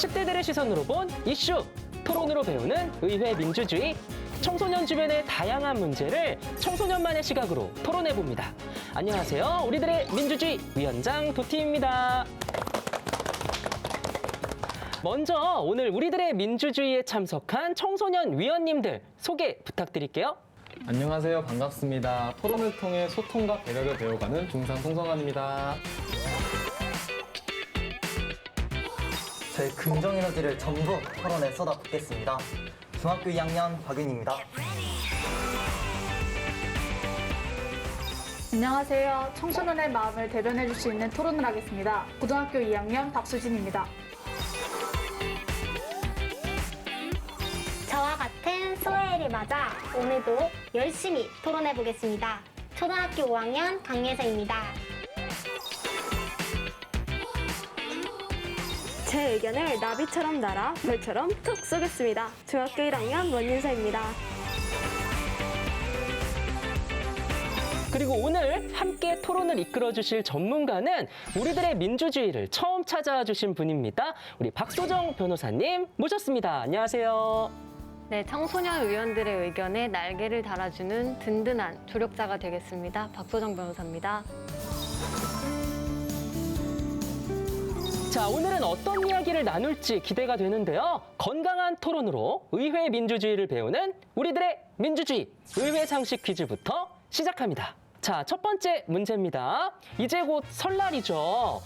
10대들의 시선으로 본 이슈, 토론으로 배우는 의회 민주주의. 청소년 주변의 다양한 문제를 청소년만의 시각으로 토론해봅니다. 안녕하세요. 우리들의 민주주의 위원장 도티입니다. 먼저 오늘 우리들의 민주주의에 참석한 청소년 위원님들 소개 부탁드릴게요. 안녕하세요. 반갑습니다. 토론을 통해 소통과 배려를 배워가는 중상 송성환입니다. 저의 긍정 에너지를 전부 토론에 쏟아붓겠습니다. 중학교 2학년 박윤입니다. 안녕하세요. 청소년의 마음을 대변해줄 수 있는 토론을 하겠습니다. 고등학교 2학년 박수진입니다. 저와 같은 소혜를 맞아 오늘도 열심히 토론해 보겠습니다. 초등학교 5학년 강예서입니다. 제 의견을 나비처럼 날아 별처럼 툭 쏘겠습니다. 중학교 1학년 원윤서입니다. 그리고 오늘 함께 토론을 이끌어주실 전문가는 우리들의 민주주의를 처음 찾아와 주신 분입니다. 우리 박소정 변호사님 모셨습니다. 안녕하세요. 네, 청소년 의원들의 의견에 날개를 달아주는 든든한 조력자가 되겠습니다. 박소정 변호사입니다. 자, 오늘은 어떤 이야기를 나눌지 기대가 되는데요. 건강한 토론으로 의회 민주주의를 배우는 우리들의 민주주의 의회 상식 퀴즈부터 시작합니다. 자, 첫 번째 문제입니다. 이제 곧 설날이죠.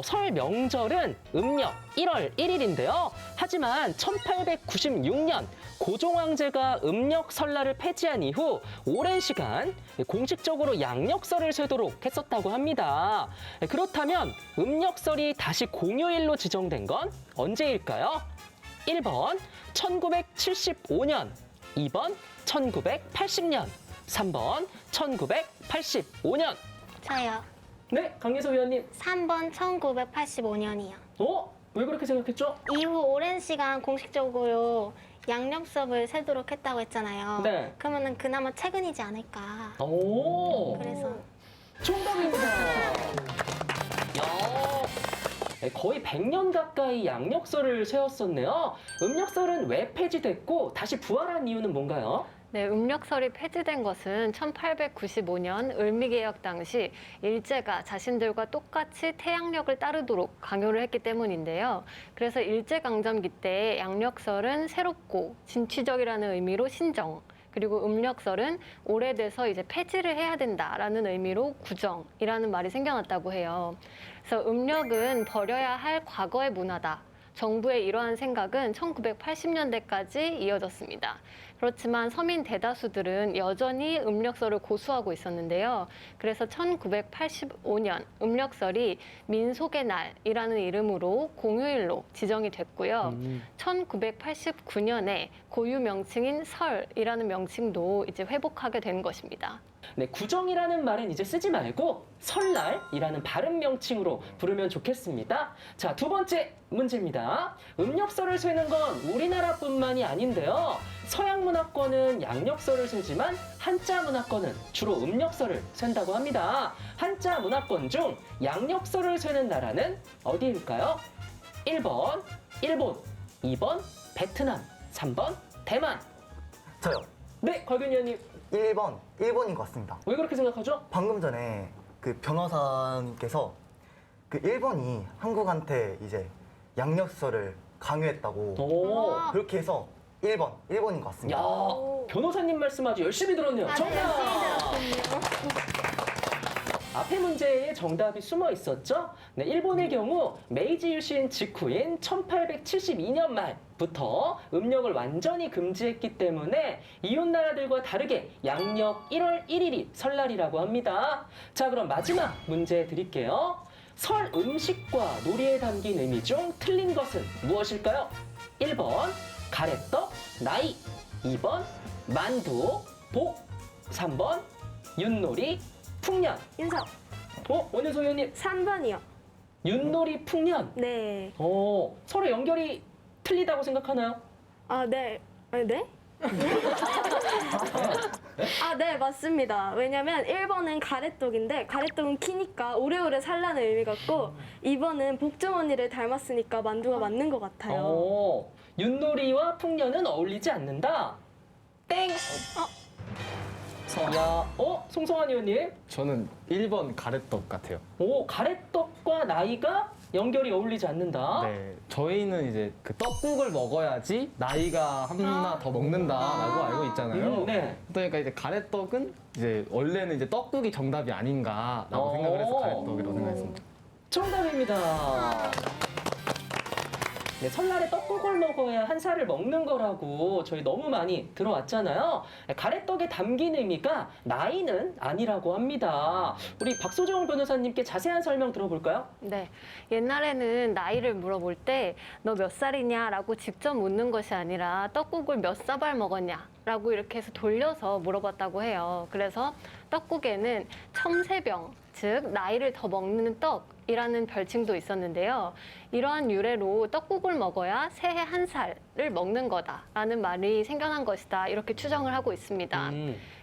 설 명절은 음력 1월 1일인데요. 하지만 1896년 고종 황제가 음력 설날을 폐지한 이후 오랜 시간 공식적으로 양력설을 세도록 했었다고 합니다. 그렇다면 음력설이 다시 공휴일로 지정된 건 언제일까요? 1번 1975년, 2번 1980년, 3번 1985년. 저요. 네, 강예서 위원님. 3번 1985년이요. 왜 그렇게 생각했죠? 이후 오랜 시간 공식적으로 양력 수업을 세도록 했다고 했잖아요. 네. 그러면은 그나마 최근이지 않을까. 오, 그래서 정답입니다. 야, 거의 100년 가까이 양력설을 세웠었네요. 음력설은 왜 폐지됐고 다시 부활한 이유는 뭔가요? 네, 음력설이 폐지된 것은 1895년 을미개혁 당시 일제가 자신들과 똑같이 태양력을 따르도록 강요를 했기 때문인데요. 그래서 일제강점기 때 양력설은 새롭고 진취적이라는 의미로 신정, 그리고 음력설은 오래돼서 이제 폐지를 해야 된다라는 의미로 구정이라는 말이 생겨났다고 해요. 그래서 음력은 버려야 할 과거의 문화다. 정부의 이러한 생각은 1980년대까지 이어졌습니다. 그렇지만 서민 대다수들은 여전히 음력설을 고수하고 있었는데요. 그래서 1985년 음력설이 민속의 날이라는 이름으로 공휴일로 지정이 됐고요. 1989년에 고유 명칭인 설이라는 명칭도 이제 회복하게 된 것입니다. 네, 구정이라는 말은 이제 쓰지 말고 설날이라는 바른 명칭으로 부르면 좋겠습니다. 자, 두 번째 문제입니다. 음력설을 세는 건 우리나라뿐만이 아닌데요. 서양 문화권은 양력설을 세지만 한자 문화권은 주로 음력설을 센다고 합니다. 한자 문화권 중 양력설을 세는 나라는 어디일까요? 1번 일본, 2번 베트남, 3번 대만. 저요. 네, 곽윤 의원님. 1번 일본인 것 같습니다. 왜 그렇게 생각하죠? 방금 전에 그 변호사님께서 그 일본이 한국한테 이제 양력설을 강요했다고 오. 그렇게 해서 1번 일본인 것 같습니다. 야, 변호사님 말씀 아주 열심히 들었네요. 정답! 앞에 문제에 정답이 숨어 있었죠? 네, 일본의 경우 메이지 유신 직후인 1872년 말부터 음력을 완전히 금지했기 때문에 이웃 나라들과 다르게 양력 1월 1일이 설날이라고 합니다. 자, 그럼 마지막 문제 드릴게요. 설 음식과 놀이에 담긴 의미 중 틀린 것은 무엇일까요? 1번 가래떡, 나이, 2번 만두, 복, 3번 윷놀이, 풍년. 윤석, 원효소 의원님. 3번이요. 윷놀이, 풍년. 네. 서로 연결이 틀리다고 생각하나요? 네. 네? 아, 네, 맞습니다. 왜냐면 1번은 가래떡인데 가래떡은 키니까 오래오래 살라는 의미 같고 2번은 복주머니를 닮았으니까 만두가 맞는 것 같아요. 윷놀이와 풍년은 어울리지 않는다. 땡. 야, 송성환 의원님. 저는 1번 가래떡 같아요. 오, 가래떡과 나이가 연결이 어울리지 않는다. 네, 저희는 이제 그 떡국을 먹어야지 나이가 하나 더 먹는다라고 알고 있잖아요. 네. 그러니까 이제 가래떡은 이제 원래는 이제 떡국이 정답이 아닌가라고 생각을 해서 가래떡이라고 생각했습니다. 정답입니다. 네, 설날에 떡국을 먹어야 한 살을 먹는 거라고 저희 너무 많이 들어왔잖아요. 가래떡에 담긴 의미가 나이는 아니라고 합니다. 우리 박소정 변호사님께 자세한 설명 들어볼까요? 네. 옛날에는 나이를 물어볼 때 너 몇 살이냐라고 직접 묻는 것이 아니라 떡국을 몇 사발 먹었냐라고 이렇게 해서 돌려서 물어봤다고 해요. 그래서 떡국에는 첨세병, 즉 나이를 더 먹는 떡이라는 별칭도 있었는데요. 이러한 유래로 떡국을 먹어야 새해 한 살을 먹는 거다라는 말이 생겨난 것이다. 이렇게 추정을 하고 있습니다.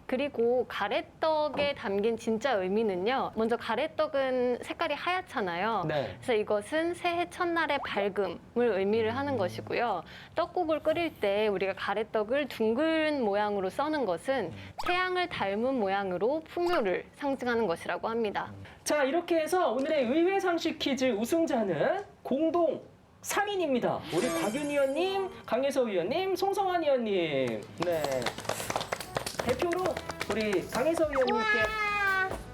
그리고 가래떡에 담긴 진짜 의미는요. 먼저 가래떡은 색깔이 하얗잖아요. 네. 그래서 이것은 새해 첫날의 밝음을 의미를 하는 것이고요. 떡국을 끓일 때 우리가 가래떡을 둥근 모양으로 써는 것은 태양을 닮은 모양으로 풍요를 상징하는 것이라고 합니다. 자, 이렇게 해서 오늘의 의회 상식 퀴즈 우승자는 공동 3인입니다. 우리 박윤 의원님, 강혜서 의원님, 송성환 의원님. 네. 대표로 우리 강혜서 의원님께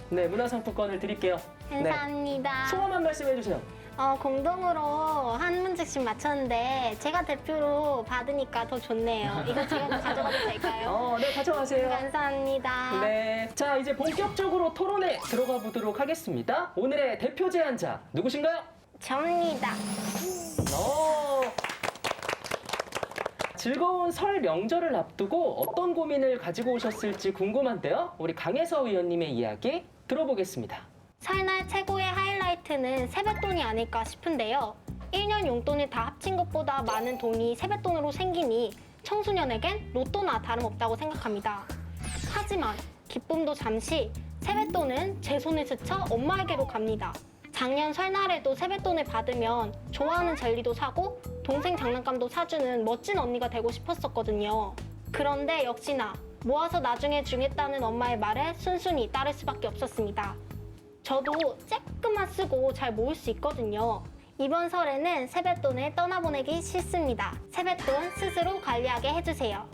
네, 문화상품권을 드릴게요. 감사합니다. 네. 소감 한 말씀 해주세요. 공동으로 한 문제씩 맞췄는데 제가 대표로 받으니까 더 좋네요. 이거 제가 가져가도 될까요? 네, 가져가세요. 감사합니다. 네. 자, 이제 본격적으로 토론에 들어가 보도록 하겠습니다. 오늘의 대표 제안자 누구신가요? 접니다. 즐거운 설 명절을 앞두고 어떤 고민을 가지고 오셨을지 궁금한데요. 우리 강혜서 의원님의 이야기 들어보겠습니다. 설날 최고의 하이라이트는 세뱃돈이 아닐까 싶은데요. 1년 용돈을 다 합친 것보다 많은 돈이 세뱃돈으로 생기니 청소년에겐 로또나 다름없다고 생각합니다. 하지만 기쁨도 잠시 세뱃돈은 제 손을 스쳐 엄마에게로 갑니다. 작년 설날에도 세뱃돈을 받으면 좋아하는 젤리도 사고 동생 장난감도 사주는 멋진 언니가 되고 싶었었거든요. 그런데 역시나 모아서 나중에 주겠다는 엄마의 말에 순순히 따를 수밖에 없었습니다. 저도 쬐끔만 쓰고 잘 모을 수 있거든요. 이번 설에는 세뱃돈을 떠나보내기 싫습니다. 세뱃돈 스스로 관리하게 해주세요.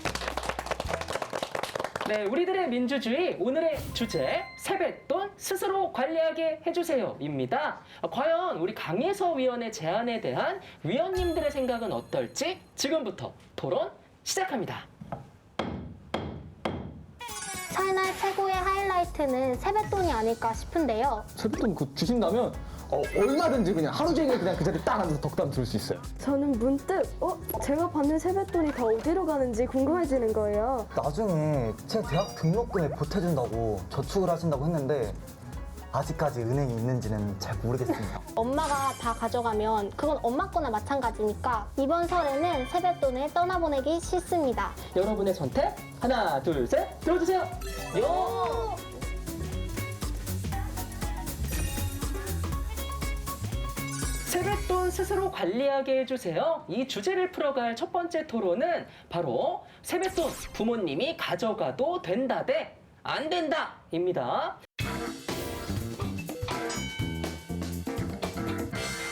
네, 우리들의 민주주의 오늘의 주제 세뱃돈 스스로 관리하게 해주세요입니다. 과연 우리 강혜서 위원의 제안에 대한 위원님들의 생각은 어떨지 지금부터 토론 시작합니다. 설날 최고의 하이라이트는 세뱃돈이 아닐까 싶은데요. 세뱃돈 그 주신다면 얼마든지 그냥 하루 종일 그냥 그 자리에 딱 앉아서 덕담 들을 수 있어요. 저는 문득 제가 받는 세뱃돈이 다 어디로 가는지 궁금해지는 거예요. 나중에 제 대학 등록금에 보태준다고 저축을 하신다고 했는데 아직까지 은행이 있는지는 잘 모르겠습니다. 엄마가 다 가져가면 그건 엄마 거나 마찬가지니까 이번 설에는 세뱃돈을 떠나보내기 싫습니다. 여러분의 선택 하나, 둘, 셋 들어주세요. 요! 세뱃돈 스스로 관리하게 해주세요. 이 주제를 풀어갈 첫 번째 토론은 바로 세뱃돈 부모님이 가져가도 된다 대 안 된다입니다.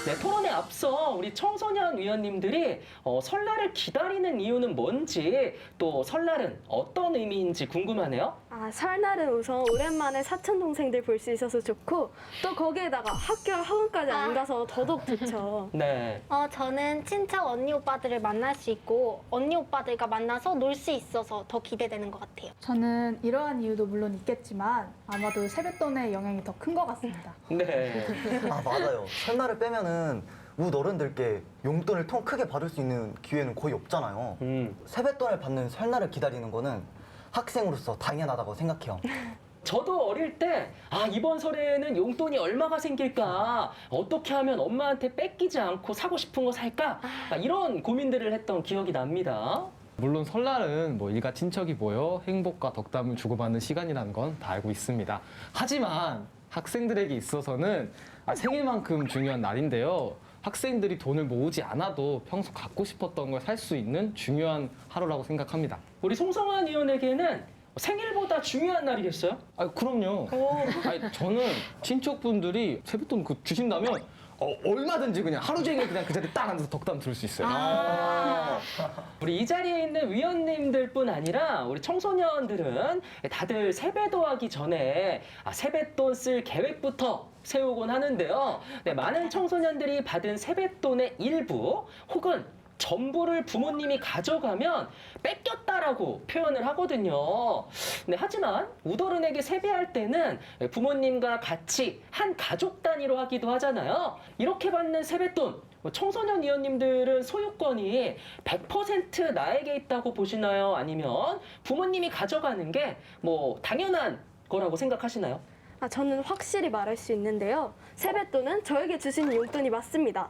네, 토론에 앞서 우리 청소년 위원님들이 설날을 기다리는 이유는 뭔지 또 설날은 어떤 의미인지 궁금하네요. 설날은 우선 오랜만에 사촌 동생들 볼 수 있어서 좋고 또 거기에다가 학교 학원까지 안 가서 더더욱 좋죠. 네. 저는 친척 언니 오빠들을 만날 수 있고 언니 오빠들과 만나서 놀 수 있어서 더 기대되는 것 같아요. 저는 이러한 이유도 물론 있겠지만 아마도 세뱃돈의 영향이 더 큰 것 같습니다. 네. 아, 맞아요. 설날을 빼면은 우리 어른들께 용돈을 통 크게 받을 수 있는 기회는 거의 없잖아요. 세뱃돈을 받는 설날을 기다리는 거는 학생으로서 당연하다고 생각해요. 저도 어릴 때 이번 설에는 용돈이 얼마가 생길까? 어떻게 하면 엄마한테 뺏기지 않고 사고 싶은 거 살까? 이런 고민들을 했던 기억이 납니다. 물론 설날은 뭐 일가 친척이 모여 행복과 덕담을 주고받는 시간이라는 건 다 알고 있습니다. 하지만 학생들에게 있어서는 생일만큼 중요한 날인데요. 학생들이 돈을 모으지 않아도 평소 갖고 싶었던 걸 살 수 있는 중요한 하루라고 생각합니다. 우리 송성환 의원에게는 생일보다 중요한 날이겠어요? 그럼요. 저는 친척분들이 세뱃돈 주신다면 얼마든지 그냥 하루 종일 그냥 그 자리에 딱 앉아서 덕담 들을 수 있어요. 우리 이 자리에 있는 위원님들뿐 아니라 우리 청소년들은 다들 세배도 하기 전에 세뱃돈 쓸 계획부터 세우곤 하는데요. 네, 많은 청소년들이 받은 세뱃돈의 일부 혹은 전부를 부모님이 가져가면 뺏겼다라고 표현을 하거든요. 네, 하지만 우더른에게 세배할 때는 부모님과 같이 한 가족 단위로 하기도 하잖아요. 이렇게 받는 세뱃돈, 청소년 위원님들은 소유권이 100% 나에게 있다고 보시나요? 아니면 부모님이 가져가는 게 뭐 당연한 거라고 생각하시나요? 저는 확실히 말할 수 있는데요. 세뱃돈은 저에게 주시는 용돈이 맞습니다.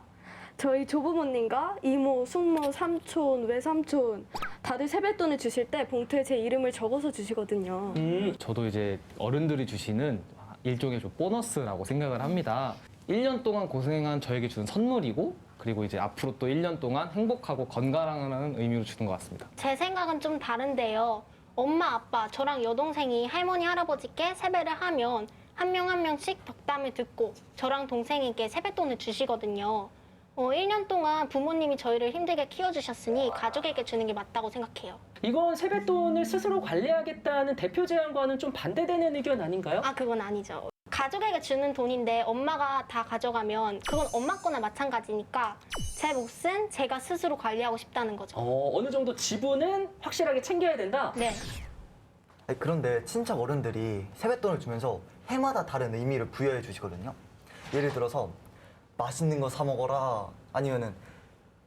저희 조부모님과 이모, 숙모, 삼촌, 외삼촌 다들 세뱃돈을 주실 때 봉투에 제 이름을 적어서 주시거든요. 저도 이제 어른들이 주시는 일종의 좀 보너스라고 생각을 합니다. 1년 동안 고생한 저에게 주는 선물이고 그리고 이제 앞으로 또 1년 동안 행복하고 건강하라는 의미로 주는 것 같습니다. 제 생각은 좀 다른데요. 엄마, 아빠, 저랑 여동생이 할머니, 할아버지께 세배를 하면 한 명 한 명씩 덕담을 듣고 저랑 동생에게 세뱃돈을 주시거든요. 1년 동안 부모님이 저희를 힘들게 키워주셨으니 가족에게 주는 게 맞다고 생각해요. 이건 세뱃돈을 스스로 관리하겠다는 대표 제안과는 좀 반대되는 의견 아닌가요? 그건 아니죠. 가족에게 주는 돈인데 엄마가 다 가져가면 그건 엄마 거나 마찬가지니까 제 몫은 제가 스스로 관리하고 싶다는 거죠. 어느 정도 지분은 확실하게 챙겨야 된다? 네. 그런데 친척 어른들이 세뱃돈을 주면서 해마다 다른 의미를 부여해 주시거든요. 예를 들어서 맛있는 거 사 먹어라 아니면은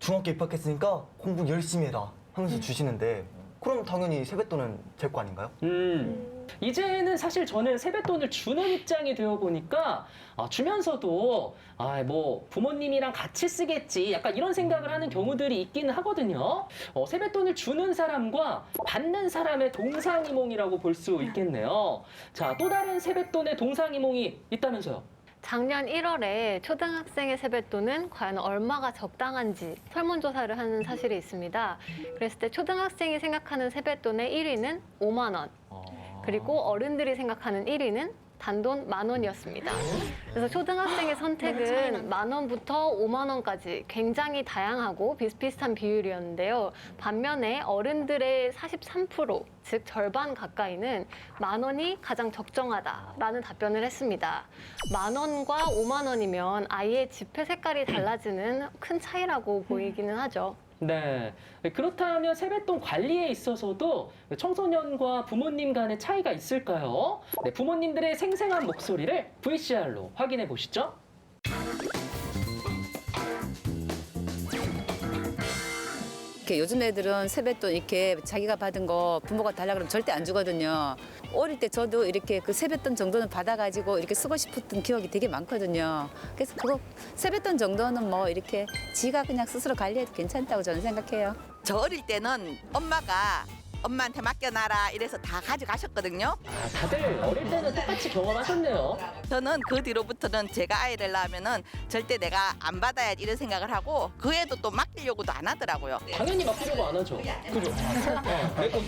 중학교 입학했으니까 공부 열심히 해라 하면서 주시는데 그럼 당연히 세뱃돈은 제 거 아닌가요? 이제는 사실 저는 세뱃돈을 주는 입장이 되어 보니까 주면서도 뭐 부모님이랑 같이 쓰겠지 약간 이런 생각을 하는 경우들이 있기는 하거든요. 세뱃돈을 주는 사람과 받는 사람의 동상이몽이라고 볼 수 있겠네요. 자, 또 다른 세뱃돈의 동상이몽이 있다면서요? 작년 1월에 초등학생의 세뱃돈은 과연 얼마가 적당한지 설문조사를 한 사실이 있습니다. 그랬을 때 초등학생이 생각하는 세뱃돈의 1위는 5만 원, 그리고 어른들이 생각하는 1위는 단돈 10,000원이었습니다. 그래서 초등학생의 선택은 10,000원부터 5만 원까지 굉장히 다양하고 비슷비슷한 비율이었는데요. 반면에 어른들의 43%, 즉 절반 가까이는 10,000원이 가장 적정하다라는 답변을 했습니다. 10,000원과 5만 원이면 아이의 지폐 색깔이 달라지는 큰 차이라고 보이기는 하죠. 네. 그렇다면 세뱃돈 관리에 있어서도 청소년과 부모님 간의 차이가 있을까요? 네, 부모님들의 생생한 목소리를 VCR로 확인해 보시죠. 이렇게 요즘 애들은 세뱃돈 이렇게 자기가 받은 거 부모가 달라 그러면 절대 안 주거든요. 어릴 때 저도 이렇게 그 세뱃돈 정도는 받아가지고 이렇게 쓰고 싶었던 기억이 되게 많거든요. 그래서 그거 세뱃돈 정도는 뭐 이렇게 지가 그냥 스스로 관리해도 괜찮다고 저는 생각해요. 저 어릴 때는 엄마가 엄마한테 맡겨놔라 이래서 다 가져가셨거든요. 다들 어릴 때는 똑같이 경험하셨네요. 저는 그 뒤로부터는 제가 아이를 낳으면은 절대 내가 안 받아야지 이런 생각을 하고 그 애도 또 맡기려고도 안 하더라고요. 당연히 맡기려고 안 하죠. 그죠? 내 돈.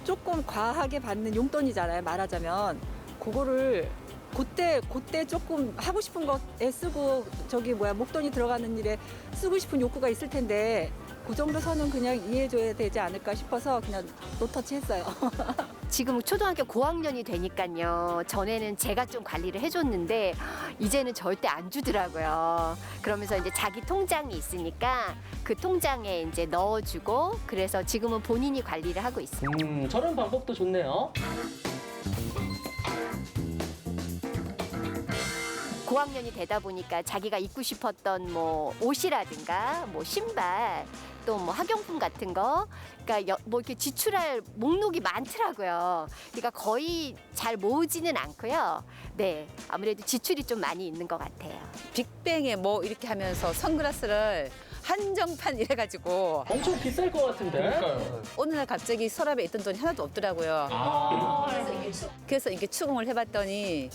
조금 과하게 받는 용돈이잖아요. 말하자면 그거를 그때 조금 하고 싶은 거에 쓰고 목돈이 들어가는 일에 쓰고 싶은 욕구가 있을 텐데 그 정도 선은 그냥 이해해줘야 되지 않을까 싶어서 그냥 노터치 했어요. 지금 초등학교 고학년이 되니까요. 전에는 제가 좀 관리를 해줬는데 이제는 절대 안 주더라고요. 그러면서 이제 자기 통장이 있으니까 그 통장에 이제 넣어주고 그래서 지금은 본인이 관리를 하고 있어요. 저런 방법도 좋네요. 고학년이 되다 보니까 자기가 입고 싶었던 뭐 옷이라든가 뭐 신발 또 뭐 학용품 같은 거 그러니까 뭐 이렇게 지출할 목록이 많더라고요. 그러니까 거의 잘 모으지는 않고요. 네, 아무래도 지출이 좀 많이 있는 것 같아요. 빅뱅에 뭐 이렇게 하면서 선글라스를 한정판 이래가지고 엄청 비쌀 것 같은데. 어느 날 갑자기 서랍에 있던 돈이 하나도 없더라고요. 그래서 이게 추궁을 해봤더니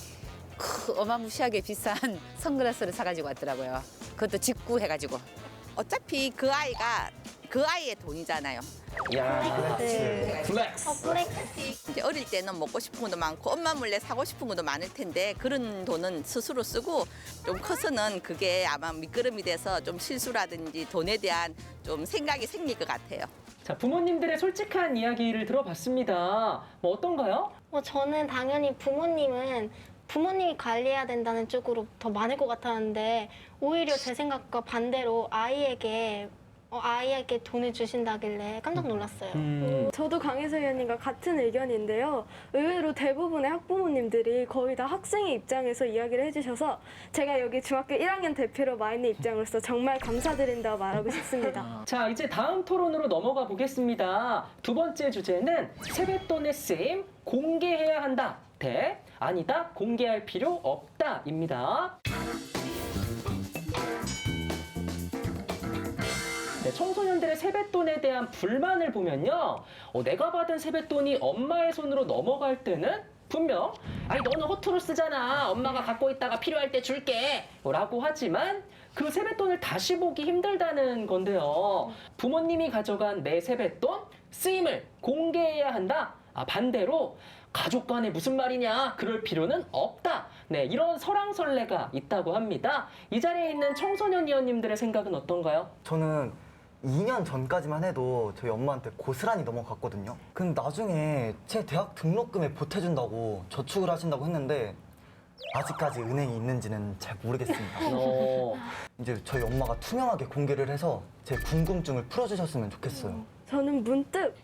어마무시하게 비싼 선글라스를 사가지고 왔더라고요. 그것도 직구해가지고. 어차피 그 아이가 그 아이의 돈이잖아요. 야, 플렉스. 이제 어릴 때는 먹고 싶은 것도 많고 엄마 몰래 사고 싶은 것도 많을 텐데 그런 돈은 스스로 쓰고 좀 커서는 그게 아마 밑거름이 돼서 좀 실수라든지 돈에 대한 좀 생각이 생길 것 같아요. 자, 부모님들의 솔직한 이야기를 들어봤습니다. 뭐 어떤가요? 저는 당연히 부모님이 관리해야 된다는 쪽으로 더 많을 것 같았는데 오히려 제 생각과 반대로 아이에게 돈을 주신다길래 깜짝 놀랐어요. 저도 강혜서 의원님과 같은 의견인데요. 의외로 대부분의 학부모님들이 거의 다 학생의 입장에서 이야기를 해주셔서 제가 여기 중학교 1학년 대표로 와 있는 입장으로서 정말 감사드린다고 말하고 싶습니다. 자, 이제 다음 토론으로 넘어가 보겠습니다. 두 번째 주제는 세뱃돈의 쓰임 공개해야 한다 대 아니다 공개할 필요 없다입니다. 네, 청소년들의 세뱃돈에 대한 불만을 보면요. 내가 받은 세뱃돈이 엄마의 손으로 넘어갈 때는 분명 아니 너는 허투루 쓰잖아. 엄마가 갖고 있다가 필요할 때 줄게 라고 하지만 그 세뱃돈을 다시 보기 힘들다는 건데요. 부모님이 가져간 내 세뱃돈 쓰임을 공개해야 한다. 반대로 가족 간에 무슨 말이냐 그럴 필요는 없다. 네, 이런 설왕설래가 있다고 합니다. 이 자리에 있는 청소년 위원님들의 생각은 어떤가요? 저는 2년 전까지만 해도 저희 엄마한테 고스란히 넘어갔거든요. 근데 나중에 제 대학 등록금에 보태준다고 저축을 하신다고 했는데 아직까지 은행이 있는지는 잘 모르겠습니다. 이제 저희 엄마가 투명하게 공개를 해서 제 궁금증을 풀어주셨으면 좋겠어요. 저는 문득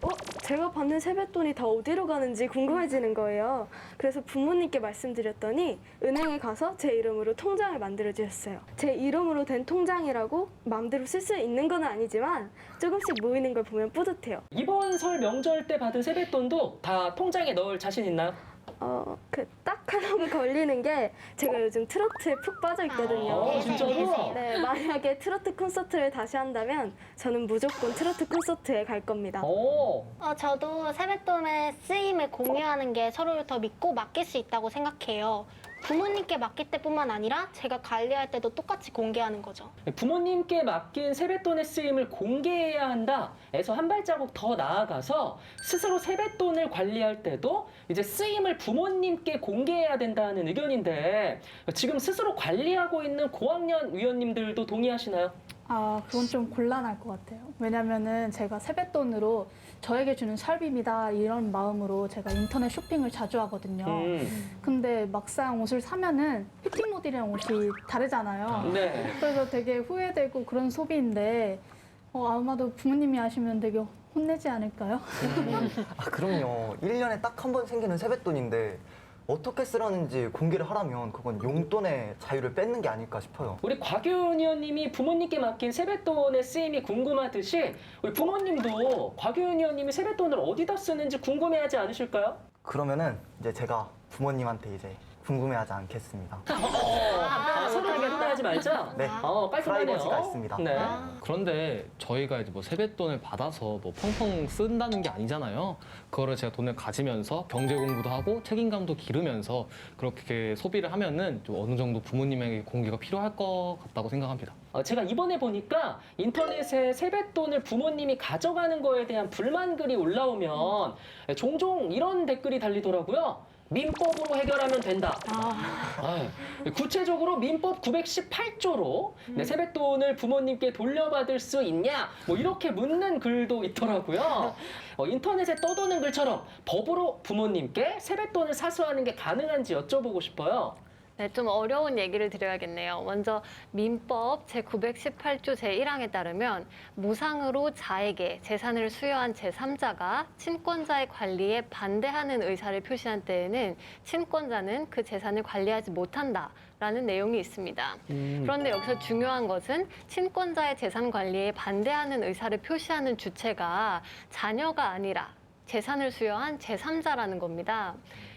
제가 받는 세뱃돈이 다 어디로 가는지 궁금해지는 거예요. 그래서 부모님께 말씀드렸더니 은행에 가서 제 이름으로 통장을 만들어 주셨어요. 제 이름으로 된 통장이라고 마음대로 쓸 수 있는 건 아니지만 조금씩 모이는 걸 보면 뿌듯해요. 이번 설 명절 때 받은 세뱃돈도 다 통장에 넣을 자신 있나요? 딱 하나가 걸리는 게 제가 요즘 트로트에 푹 빠져 있거든요. 진짜로? 네, 만약에 트로트 콘서트를 다시 한다면 저는 무조건 트로트 콘서트에 갈 겁니다. 저도 세뱃돈의 쓰임을 공유하는 게 서로를 더 믿고 맡길 수 있다고 생각해요. 부모님께 맡길 때뿐만 아니라 제가 관리할 때도 똑같이 공개하는 거죠. 부모님께 맡긴 세뱃돈의 쓰임을 공개해야 한다에서 한 발자국 더 나아가서 스스로 세뱃돈을 관리할 때도 이제 쓰임을 부모님께 공개해야 된다는 의견인데 지금 스스로 관리하고 있는 고학년 위원님들도 동의하시나요? 그건 좀 곤란할 것 같아요. 왜냐면은 제가 세뱃돈으로 저에게 주는 샵입니다 이런 마음으로 제가 인터넷 쇼핑을 자주 하거든요. 근데 막상 옷을 사면은 피팅 모델이랑 옷이 다르잖아요. 네. 그래서 되게 후회되고 그런 소비인데 아마도 부모님이 하시면 되게 혼내지 않을까요? 그럼요. 1년에 딱 한 번 생기는 세뱃돈인데 어떻게 쓰라는지 공개를 하라면 그건 용돈의 자유를 뺏는 게 아닐까 싶어요. 우리 곽윤 의원님이 부모님께 맡긴 세뱃돈의 쓰임이 궁금하듯이 우리 부모님도 곽윤 의원님이 세뱃돈을 어디다 쓰는지 궁금해하지 않으실까요? 그러면은 이제 제가 부모님한테 이제 궁금해하지 않겠습니다. 서로 궁금해하지 말자. 네, 깔끔하네요. 프라이버시가 있습니다. 네. 그런데 저희가 이제 뭐 세뱃돈을 받아서 뭐 펑펑 쓴다는 게 아니잖아요. 그거를 제가 돈을 가지면서 경제 공부도 하고 책임감도 기르면서 그렇게 소비를 하면은 좀 어느 정도 부모님에게 공개가 필요할 것 같다고 생각합니다. 제가 이번에 보니까 인터넷에 세뱃돈을 부모님이 가져가는 거에 대한 불만 글이 올라오면 종종 이런 댓글이 달리더라고요. 민법으로 해결하면 된다. 구체적으로 민법 918조로 세뱃돈을 부모님께 돌려받을 수 있냐? 뭐 이렇게 묻는 글도 있더라고요. 인터넷에 떠도는 글처럼 법으로 부모님께 세뱃돈을 사수하는 게 가능한지 여쭤보고 싶어요. 네, 좀 어려운 얘기를 드려야겠네요. 먼저 민법 제918조 제1항에 따르면 무상으로 자에게 재산을 수여한 제3자가 친권자의 관리에 반대하는 의사를 표시한 때에는 친권자는 그 재산을 관리하지 못한다라는 내용이 있습니다. 그런데 여기서 중요한 것은 친권자의 재산 관리에 반대하는 의사를 표시하는 주체가 자녀가 아니라 재산을 수여한 제3자라는 겁니다.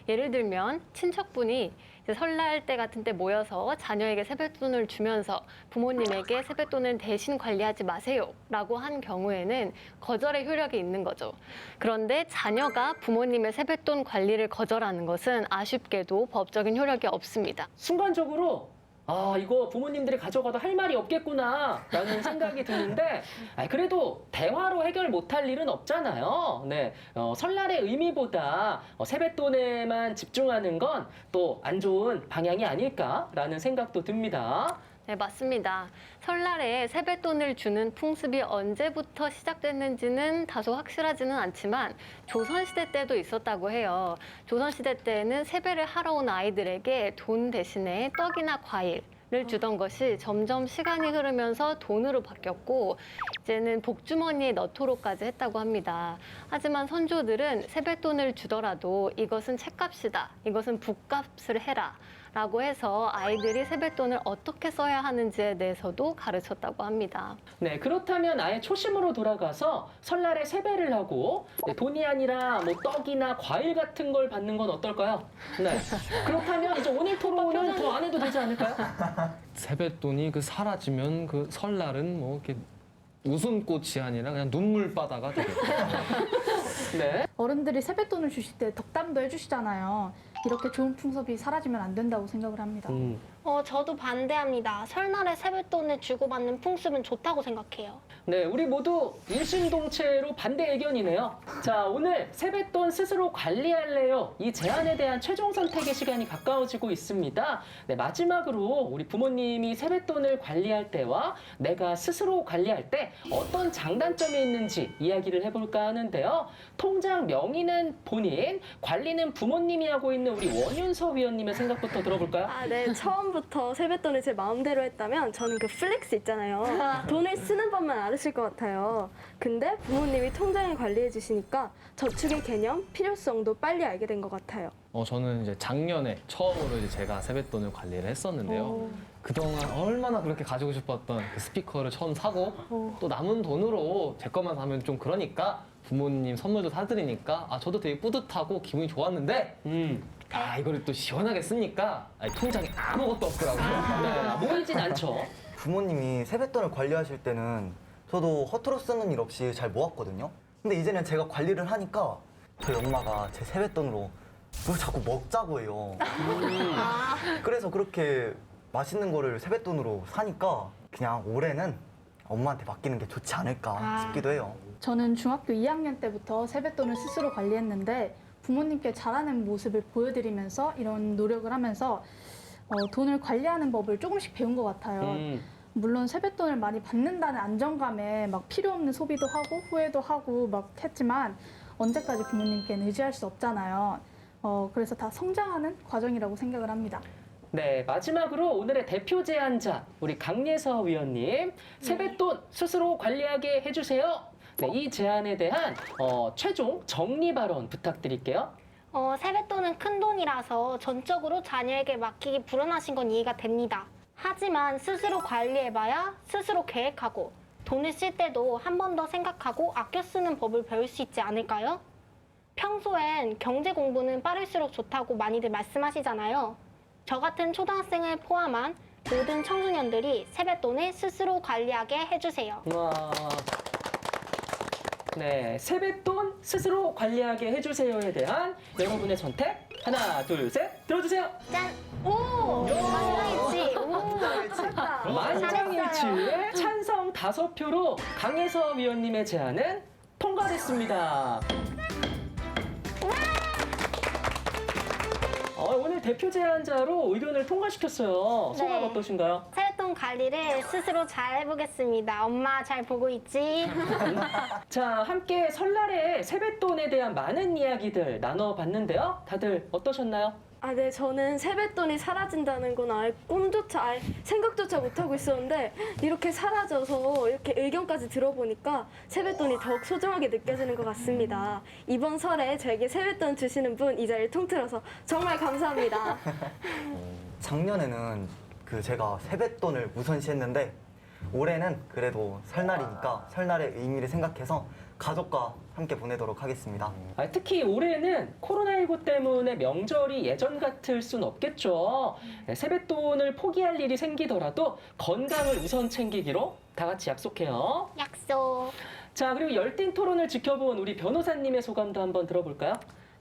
예를 들면 친척분이 이제 설날 때 같은 때 모여서 자녀에게 세뱃돈을 주면서 부모님에게 세뱃돈을 대신 관리하지 마세요라고 한 경우에는 거절의 효력이 있는 거죠. 그런데 자녀가 부모님의 세뱃돈 관리를 거절하는 것은 아쉽게도 법적인 효력이 없습니다. 순간적으로 아, 이거 부모님들이 가져가도 할 말이 없겠구나라는 생각이 드는데 그래도 대화로 해결 못할 일은 없잖아요. 네, 설날의 의미보다 세뱃돈에만 집중하는 건 또 안 좋은 방향이 아닐까라는 생각도 듭니다. 네, 맞습니다. 설날에 세뱃돈을 주는 풍습이 언제부터 시작됐는지는 다소 확실하지는 않지만 조선시대 때도 있었다고 해요. 조선시대 때는 세배를 하러 온 아이들에게 돈 대신에 떡이나 과일을 주던 것이 점점 시간이 흐르면서 돈으로 바뀌었고 이제는 복주머니에 넣도록까지 했다고 합니다. 하지만 선조들은 세뱃돈을 주더라도 이것은 책값이다, 이것은 붓값을 해라 라고 해서 아이들이 세뱃돈을 어떻게 써야 하는지에 대해서도 가르쳤다고 합니다. 네, 그렇다면 아예 초심으로 돌아가서 설날에 세배를 하고 돈이 아니라 뭐 떡이나 과일 같은 걸 받는 건 어떨까요? 네, 그렇다면 이제 오늘 토론은 더 안 해도 되지 않을까요? 세뱃돈이 그 사라지면 그 설날은 뭐 이렇게 웃음꽃이 아니라 그냥 눈물바다가 되겠죠. 네. 어른들이 세뱃돈을 주실 때 덕담도 해주시잖아요. 이렇게 좋은 풍습이 사라지면 안 된다고 생각을 합니다. 저도 반대합니다. 설날에 세뱃돈을 주고받는 풍습은 좋다고 생각해요. 네, 우리 모두 일심동체로 반대 의견이네요. 자, 오늘 세뱃돈 스스로 관리할래요? 이 제안에 대한 최종 선택의 시간이 가까워지고 있습니다. 네, 마지막으로 우리 부모님이 세뱃돈을 관리할 때와 내가 스스로 관리할 때 어떤 장단점이 있는지 이야기를 해볼까 하는데요. 통장 명의는 본인, 관리는 부모님이 하고 있는 우리 원윤서 위원님의 생각부터 들어볼까요? 네. 처음부터 세뱃돈을 제 마음대로 했다면 저는 그 플렉스 있잖아요. 돈을 쓰는 법만 알았을 것 같아요. 근데 부모님이 통장을 관리해 주시니까 저축의 개념, 필요성도 빨리 알게 된 것 같아요. 저는 이제 작년에 처음으로 이제 제가 세뱃돈을 관리를 했었는데요. 그동안 얼마나 그렇게 가지고 싶었던 그 스피커를 처음 사고 또 남은 돈으로 제 것만 사면 좀 그러니까 부모님 선물도 사드리니까 저도 되게 뿌듯하고 기분이 좋았는데 이거를 또 시원하게 쓰니까 통장에 아무것도 없더라고요. 네, 모이진 않죠. 부모님이 세뱃돈을 관리하실 때는 저도 허투루 쓰는 일 없이 잘 모았거든요. 근데 이제는 제가 관리를 하니까 저희 엄마가 제 세뱃돈으로 뭘 자꾸 먹자고 해요. 그래서 그렇게 맛있는 거를 세뱃돈으로 사니까 그냥 올해는 엄마한테 맡기는 게 좋지 않을까 싶기도 해요. 저는 중학교 2학년 때부터 세뱃돈을 스스로 관리했는데 부모님께 잘하는 모습을 보여드리면서 이런 노력을 하면서 돈을 관리하는 법을 조금씩 배운 것 같아요. 물론 세뱃돈을 많이 받는다는 안정감에 막 필요 없는 소비도 하고 후회도 하고 막 했지만 언제까지 부모님께는 의지할 수 없잖아요. 그래서 다 성장하는 과정이라고 생각을 합니다. 네, 마지막으로 오늘의 대표 제안자 우리 강예서 위원님, 세뱃돈 스스로 관리하게 해주세요. 네, 이 제안에 대한 최종 정리 발언 부탁드릴게요. 세뱃돈은 큰 돈이라서 전적으로 자녀에게 맡기기 불안하신 건 이해가 됩니다. 하지만 스스로 관리해봐야 스스로 계획하고 돈을 쓸 때도 한 번 더 생각하고 아껴 쓰는 법을 배울 수 있지 않을까요? 평소엔 경제 공부는 빠를수록 좋다고 많이들 말씀하시잖아요. 저 같은 초등학생을 포함한 모든 청소년들이 세뱃돈을 스스로 관리하게 해주세요. 와. 네, 세뱃돈 스스로 관리하게 해주세요에 대한 여러분의 선택 하나, 둘, 셋 들어주세요. 짠! 오! 만장일치! 오! 만장일치의 찬성 5표로 강예서 위원님의 제안은 통과됐습니다. 오늘 대표 제안자로 의견을 통과시켰어요. 소감 네. 어떠신가요? 세뱃돈 관리를 스스로 잘 해보겠습니다. 엄마 잘 보고 있지? 자, 함께 설날에 세뱃돈에 대한 많은 이야기들 나눠봤는데요. 다들 어떠셨나요? 네, 저는 세뱃돈이 사라진다는 건 아예 꿈조차, 아예 생각조차 못하고 있었는데 이렇게 사라져서 이렇게 의견까지 들어보니까 세뱃돈이 더욱 소중하게 느껴지는 것 같습니다. 이번 설에 저에게 세뱃돈 주시는 분 이 자리를 통틀어서 정말 감사합니다. 작년에는 제가 세뱃돈을 우선시했는데 올해는 그래도 설날이니까 설날의 의미를 생각해서 가족과 함께 보내도록 하겠습니다. 특히 올해는 코로나19 때문에 명절이 예전 같을 순 없겠죠. 세뱃돈을 포기할 일이 생기더라도 건강을 우선 챙기기로 다 같이 약속해요. 약속. 자, 그리고 열띤 토론을 지켜본 우리 변호사님의 소감도 한번 들어볼까요?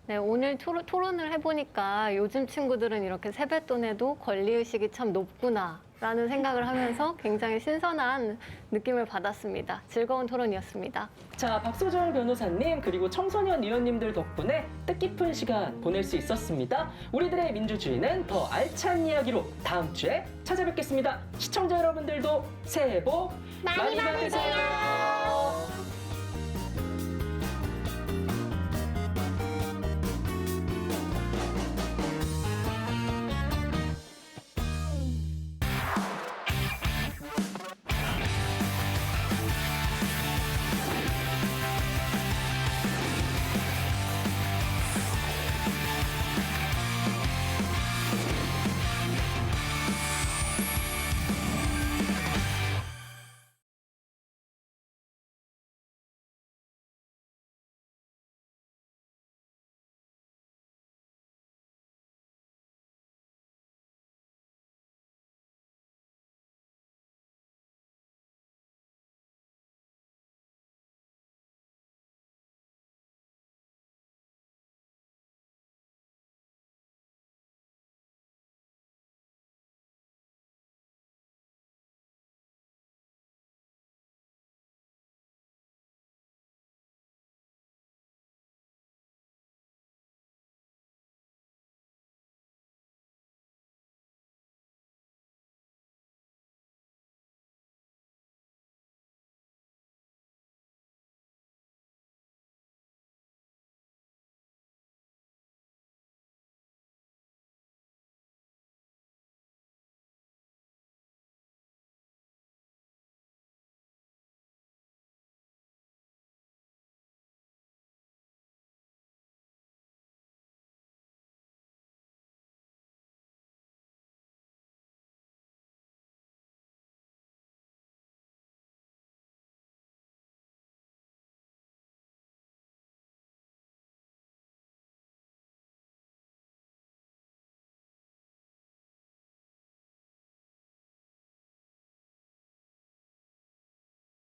네, 오늘 토론을 해보니까 요즘 친구들은 이렇게 세뱃돈에도 권리의식이 참 높구나 라는 생각을 하면서 굉장히 신선한 느낌을 받았습니다. 즐거운 토론이었습니다. 자, 박소정 변호사님 그리고 청소년 위원님들 덕분에 뜻깊은 시간 보낼 수 있었습니다. 우리들의 민주주의는 더 알찬 이야기로 다음 주에 찾아뵙겠습니다. 시청자 여러분들도 새해 복 많이 받으세요.